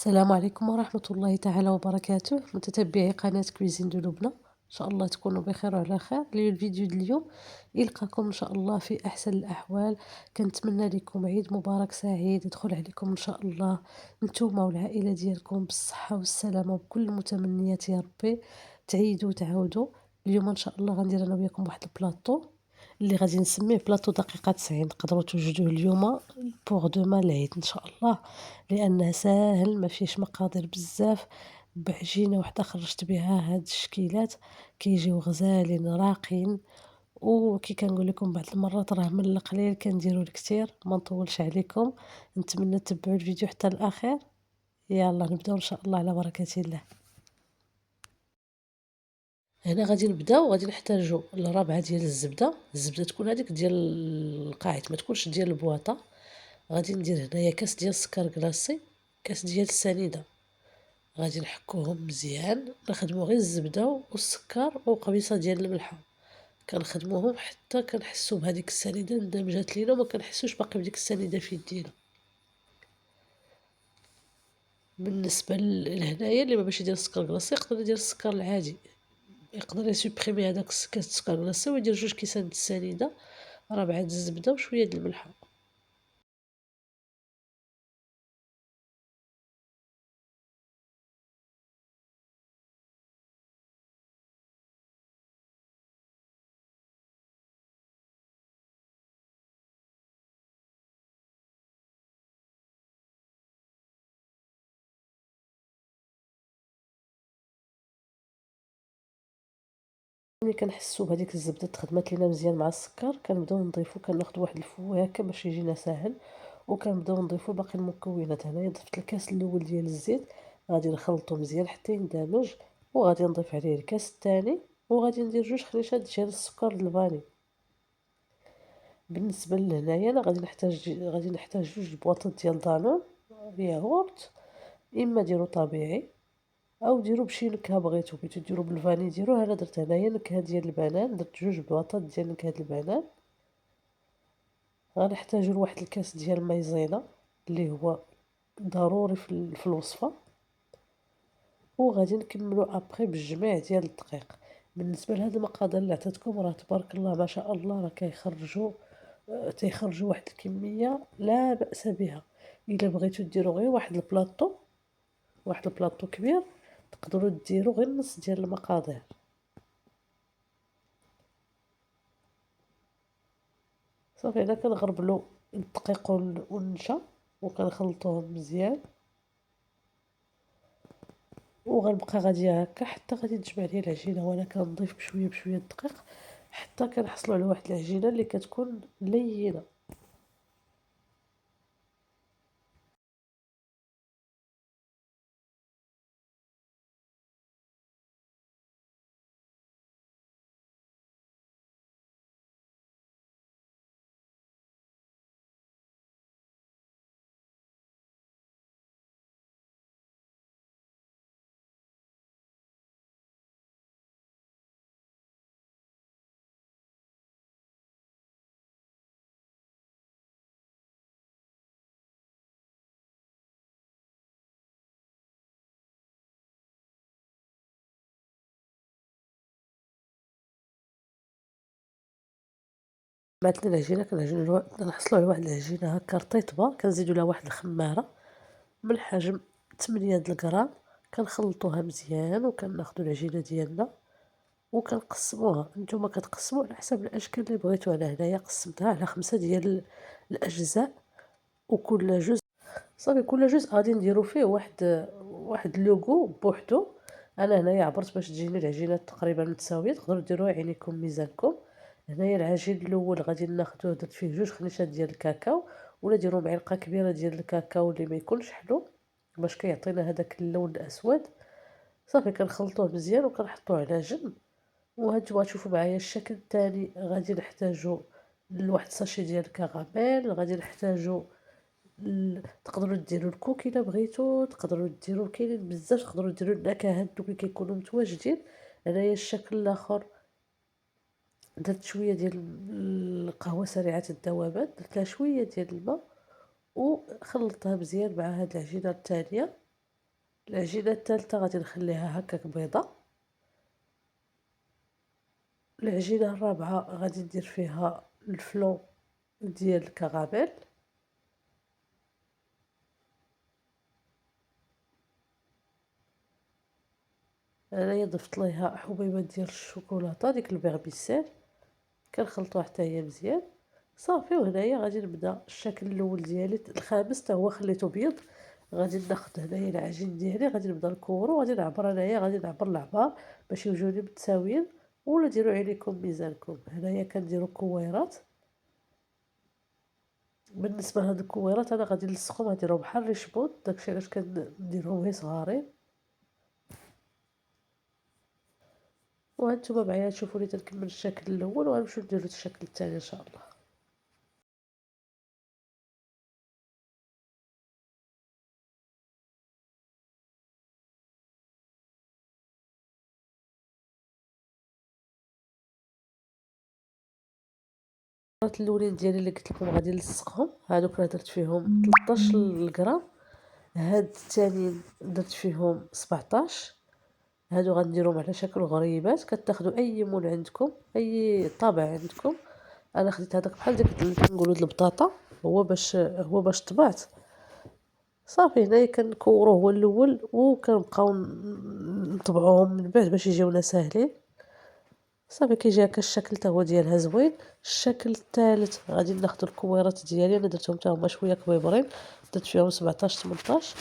السلام عليكم ورحمة الله تعالى وبركاته، متتبعي قناة كويزين دو لبنى. إن شاء الله تكونوا بخير وعلى خير. الفيديو ديال اليوم يلقاكم إن شاء الله في أحسن الأحوال. كنتمنى لكم عيد مبارك سعيد يدخل عليكم إن شاء الله نتوما والعائلة ديالكم بالصحة والسلامة وبكل المتمنيات يا ربي. تعيدوا وتعاودوا. اليوم إن شاء الله غندير أنا وياكم واحد البلاطو اللي غادي نسميه بلاطو دقيقة 90. تقدروا توجدوه اليوم بوغ دومان العيد إن شاء الله، لأنه ساهل ما فيهش مقادير بزاف. بعجينة وحدة خرجت بها هاد الشكيلات كيجيو غزالين راقين. وكي كنقول لكم بعض المرات راه من القليل كنديرو الكثير. ما نطولش عليكم، نتمنى تتبعوا الفيديو حتى الاخير. يلا نبداو ان شاء الله على بركة الله. هنا غادي نبداو، غادي نحتاجو الربعة ديال الزبدة تكون هذيك ديال القاعد، ما تكونش ديال البواطة. غادي ندير هنايا كاس ديال السكر كلاصي، كاس ديال السنيدة. غادي نحكوهم مزيان، نخدمو غير الزبدة والسكر وقبيصة ديال الملحة. كنخدموهم حتى كنحسو بهاديك السنيدة اندمجات لينا وما كنحسوش باقي بديك السنيدة في يدينا. بالنسبة لهنايا اللي ما باش يدير السكر كلاصي يقدر يدير السكر العادي، يقدر يسوبريمي هداك كاس السكر كلاصي ويدير 2 كيسان د السنيدة، 4 د الزبدة وشوية د الملحة. ملي كنحسو بهاديك الزبدة تخدمات لينا مزيان مع السكر كنبداو نضيفو، كناخدو واحد الفويه هكا باش يجينا ساهل، وكنبداو نضيفو باقي المكونات. هنايا ضفت الكاس الاول ديال الزيت، غادي نخلطو مزيان حتى يندمج، وغادي نضيف عليه الكاس الثاني، وغادي ندير 2 خريشات ديال السكر الفاني. بالنسبه لهنايا انا غادي نحتاج 2 بواطات ديال دانون ياغورت، اما ديرو طبيعي او ديرو بشي نكهه بغيتو ديرو بالفاني ديروه. انا درت هنايا نكهه ديال البنان، درت 2 بواطات ديال نكهه البنان. غنحتاجو لواحد الكاس ديال المايزينا اللي هو ضروري في الوصفه، وغادي نكملو ابري بالجميع ديال الدقيق. بالنسبه لهاد المقادير اللي عطيتكم راه تبارك الله ما شاء الله راه تيخرجوا واحد الكميه لا باس بها. الا بغيتو ديروا غير واحد البلاطو كبير تقدروا ديروا غير نص ديال المقادير. صافي انا كنغربلو الدقيق والنشا وكنخلطوهم مزيان، وغنبقى غاديه هكا حتى غادي تجمع ليا العجينه، وانا كنضيف بشويه بشويه الدقيق حتى كنحصلوا على واحد العجينه اللي كتكون لينه. جمعت لي العجينه كنحصلوا على واحد العجينه هكا رطيبه، كنزيدوا لها واحد الخماره من حجم 8 د الغرام. كنخلطوها مزيان وكناخذوا العجينه ديالنا وكنقسموها. نتوما كتقسموا على حسب الاشكال اللي بغيتو. انا هنايا قسمتها على 5 ديال الاجزاء، وكل جزء صافي كل جزء غادي نديرو فيه واحد اللوغو بوحدو. انا هنايا عبرت باش تجيني العجينه تقريبا متساويه، تقدروا ديروها عينيكم ميزانكم. هنايا العجين الاول غادي ناخذوه، درت فيه 2 خنيشات ديال الكاكاو، ولا ديروا معلقه كبيره ديال الكاكاو اللي ما يكونش حلو باش كيعطينا هذاك اللون الاسود. صافي كنخلطوه مزيان وكنحطوه على جنب. وهانتوما تشوفوا معايا الشكل الثاني. غادي نحتاجو لواحد ساشي ديال الكراميل، غادي نحتاجو تقدروا ديروا الكوك الا بغيتو، تقدروا ديروا كاينين بزاف، تقدروا ديروا النكهات دوك اللي كيكونوا متواجدين. انايا الشكل الاخر درت شويه ديال القهوه سريعه الذوبان، درت لها شويه ديال الماء وخلطتها مزيان مع هاد العجينه الثانيه. العجينة الثالثة غادي نخليها هكاك بيضة. العجينة الرابعة غادي ندير فيها الفلون ديال الكراميل. انايا ضفت ليها حبيبات ديال الشوكولاته ديك البيغ كنخلطوها حتى هي مزيان صافي. وهنايا غادي نبدا الشكل الاول ديالي، الخامس حتى هو خليته بيض. غادي ناخذ هنايا العجين ديالي، غادي نبدا نكورو، غادي نعبر انايا، غادي نعبر العبار باش يوجوني متساويين. ولا ديروا عليكم ميزانكم. هنايا كنديروا كويرات. بالنسبه لهاد الكويرات انا غادي نلصقهم، غنديرهم بحال ريشبوت، داكشي علاش كنديرهم غير صغارين. وهانتوما معايا تشوفوا لي تنكمل الشكل الاول وغنمشيو نديرو الشكل الثاني ان شاء الله. الكرات الاولين ديالي اللي قلت لكم غادي نلصقهم، هادوك راه درت فيهم 13 غرام. هاد الثانيين درت فيهم 17. هادو غنديرهم على شكل غريبات. كتاخدوا اي مول عندكم، اي طابع عندكم. انا خديت هذاك بحال ديك اللي كنقولوا البطاطا، هو باش طبعت صافي. هنايا كنكوروه هو الاول وكنبقاو نطبعوهم من بعد باش يجيونا ساهلين صافي. كيجي هكا الشكل تا هو ديالها زوين. الشكل الثالث غادي ناخذ الكويرات ديالي، انا درتهم حتى هما شويه كبيبرين، درت فيهم 17 18.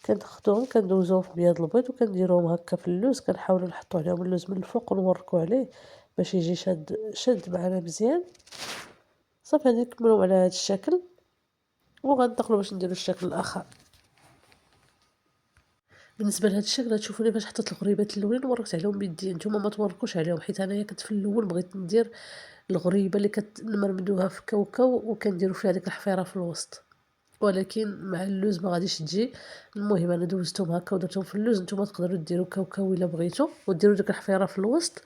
كناخذهم كندوزوهم في بياض البيض وكنديروهم هكا في اللوز. كنحاولوا نحطوا عليهم اللوز من الفوق ونوركوا عليه باش يجي شاد معنا مزيان صافي. غادي نكملوهم على هذا الشكل وغنتقلوا باش نديروا الشكل الاخر. بالنسبه لهذا الشكل غتشوفوني باش حطيت الغريبات الاولين وركت عليهم بيدي، نتوما ما توركوش عليهم، حيت انايا كنت في الاول بغيت ندير الغريبه اللي كنمرمدوها في كاوكاو وكنديروا فيها ديك الحفيره في الوسط، ولكن مع اللوز ما غاديش تجي. المهم انا دوزتهم هكا ودرتهم في اللوز. نتوما تقدروا ديروا كاوكاو الا بغيتوا وديروا ديك الحفيره في الوسط.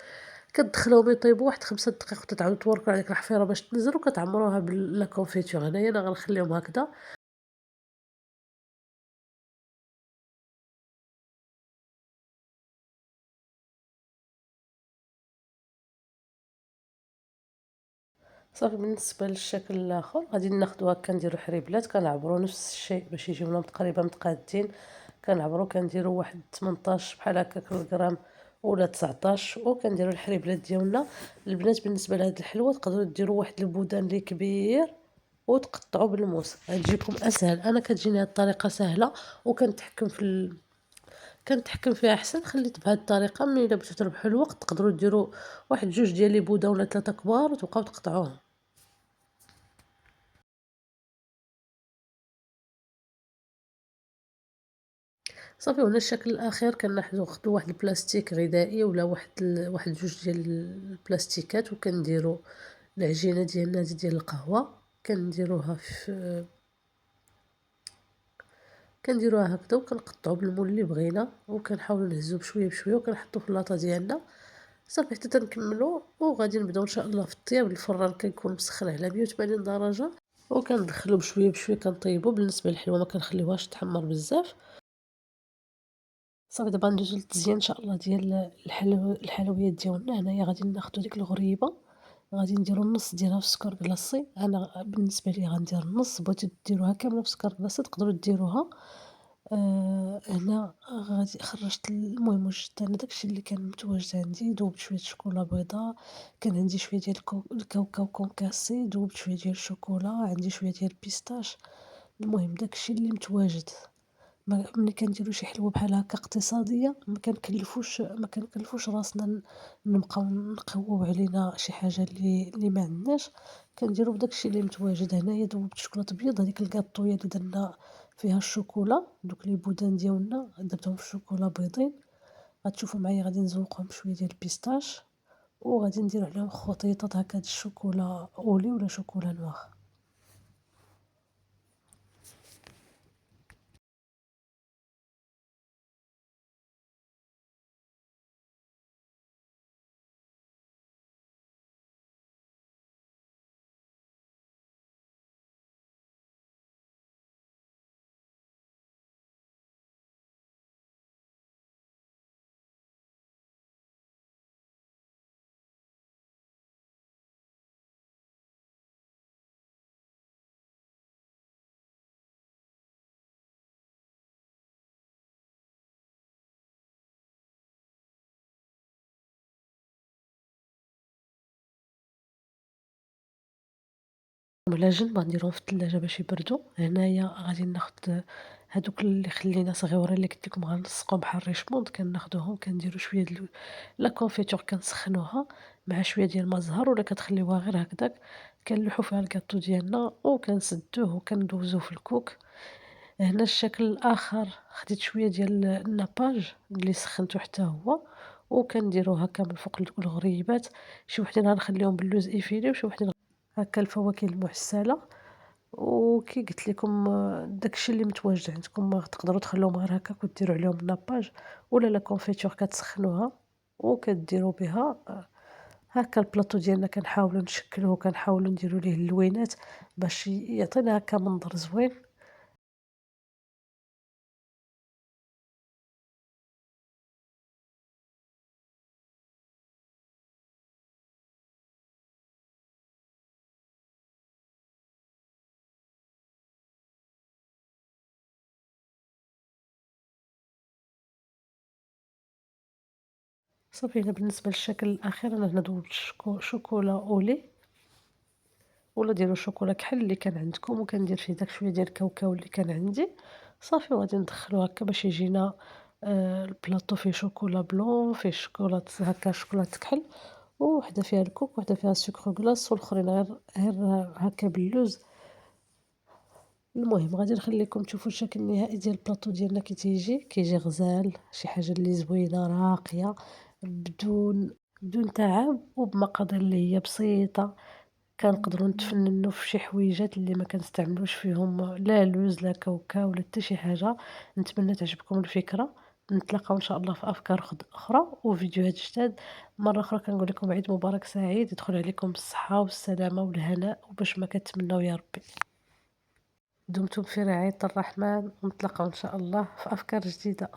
كتدخلوهم يطيبوا واحد 5 دقائق وتتعاودوا توركوا على ديك الحفيره باش تنزل وكتعمروها بلا كونفيتور. هنايا انا غنخليهم هكذا. صافي. بالنسبه للشكل الاخر غادي ناخذوا هكا نديروا حريبلات، كنعبروا نفس الشيء باش يجيونا تقريبا متقادين. كنعبروا كنديروا واحد 18 بحال هكاك الغرام ولا 19 وكنديروا الحريبلات ديالنا. البنات بالنسبه لهاد الحلوه تقدروا ديروا واحد البودان اللي كبير وتقطعوا بالموس، غتجيكم اسهل. انا كتجيني هاد الطريقه سهله وكنتحكم كنتحكم فيها احسن. خليت بهذه الطريقه. ملي الا بغيتو تربحوا الوقت تقدروا ديروا واحد جوج ديال لي بوده ولا 3 كبار وتبقاو تقطعوهم صافي. وهنا الشكل الاخير كناخذوا واحد البلاستيك غذائي ولا واحد جوج ديال البلاستيكات وكنديروا العجينه ديالنا هذه ديال القهوه. كنديروها في كنديروها هكذا وكنقطعوا بالمول اللي بغينا وكنحاولوا نهزو بشويه بشويه وكنحطوا في اللاطه ديالنا صافي حتى تنكملوا. وغادي نبداو ان شاء الله في الطياب. الفران كيكون مسخن على 180 درجه وكندخلو بشويه بشويه كنطيبو. بالنسبه للحلوه ما كنخليوهاش تحمر بزاف صافي. دابا ندوزو للتزيين ان شاء الله ديال الحلويات ديالنا. هنايا غادي ناخدو ديك الغريبه، غادي نديرو النص ديالها في السكر كلاصي. انا بالنسبه لي غندير النص، بغيتو ديروها كامله في السكر كلاصي تقدروا ديروها. هنا غادي خرجت المهم وجدت انا داكشي اللي كان متواجد عندي. ذوبت شويه شوكولا بيضاء، كان عندي شويه ديال الكاوكاو كونكاسي، ذوبت شويه ديال الشوكولا، عندي شويه ديال البيستاش. المهم داكشي اللي متواجد. ملي كنديرو شي حلوة بحال هكا اقتصادية ما كنكلفوش راسنا نبقاو نقوّو علينا شي حاجة اللي ما عندناش. كنديرو بداكشي اللي متواجد. هنايا ذوبت شوكولات بيض، هذيك الكاطوية اللي درنا فيها الشوكولا، دوك لي بودان ديالنا درتهم في الشوكولا بيضين. غتشوفوا معايا غادي نزوقهم بشوية ديال البيستاش وغادي ندير عليهم خطيطات هكا د الشوكولا أولي ولا شوكولا نواغ. العجين غنديرهم في الثلاجة باش يبردوا. هنايا غادي ناخد هادوك اللي خلينا صغيورين اللي قلت لكم غنلصقهم بحال الريشموند، كناخدوهم كنديروا شوية لا كونفيتور كنسخنوها مع شوية ديال ما زهر، ولا كتخليوها غير هكداك، كنلوحوا فيها الكاطو ديالنا وكنسدوه وكندوزوه في الكوك. هنا الشكل الآخر خديت شوية ديال الناباج اللي سخنته حتى هو، وكنديرو هاكا من فوق الغريبات. شي وحدين غنخليهم باللوز إيفيلي وشي وحدين هاكا الفواكه المعسلة. وكي قلت لكم داكشي اللي متواجد عندكم تقدروا تخليوهم غير هكاك وديروا عليهم الناباج ولا لا كونفيتور كتسخنوها وكديروا بها. هاكا البلاطو ديالنا كنحاولوا نشكلوه وكنحاولوا نديروا ليه اللوينات باش يعطينا هاكا منظر زوين. صافي. هنا بالنسبة للشكل الأخير أنا هنا دوّبت شوكولا أولي ولا ديروا شوكولا كحل اللي كان عندكم، وكندير فيه داك شوية ديال الكاوكاو اللي كان عندي. صافي وغادي ندخّلو هاكا باش يجينا البلاطو فيه شوكولا بلون، فيه شوكولات هاكا شوكولات كحل، ووحدة فيها الكوك وحدة فيها السكر غلاس والأخرين غير هاكا باللوز. المهم غادي نخليكم تشوفوا الشكل النهائي ديال البلاطو ديالنا كي كيجي غزال، شي حاجة اللي زوينة راقية بدون تعب وبمقادير اللي هي بسيطة. كنقدروا نتفننوا في شي حويجات اللي ما كنستعملوش فيهم لا لوز لا كاوكاو لا حتى شي حاجة. نتمنى تعجبكم الفكرة. نتلاقاو إن شاء الله في أفكار أخرى وفيديوهات جداد. مرة أخرى كنقول لكم عيد مبارك سعيد، يدخل عليكم بالصحة والسلامة والهناء وباش ما كتمناو يا ربي. دمتم في رعاية الرحمن، ونتلاقاو إن شاء الله في أفكار جديدة.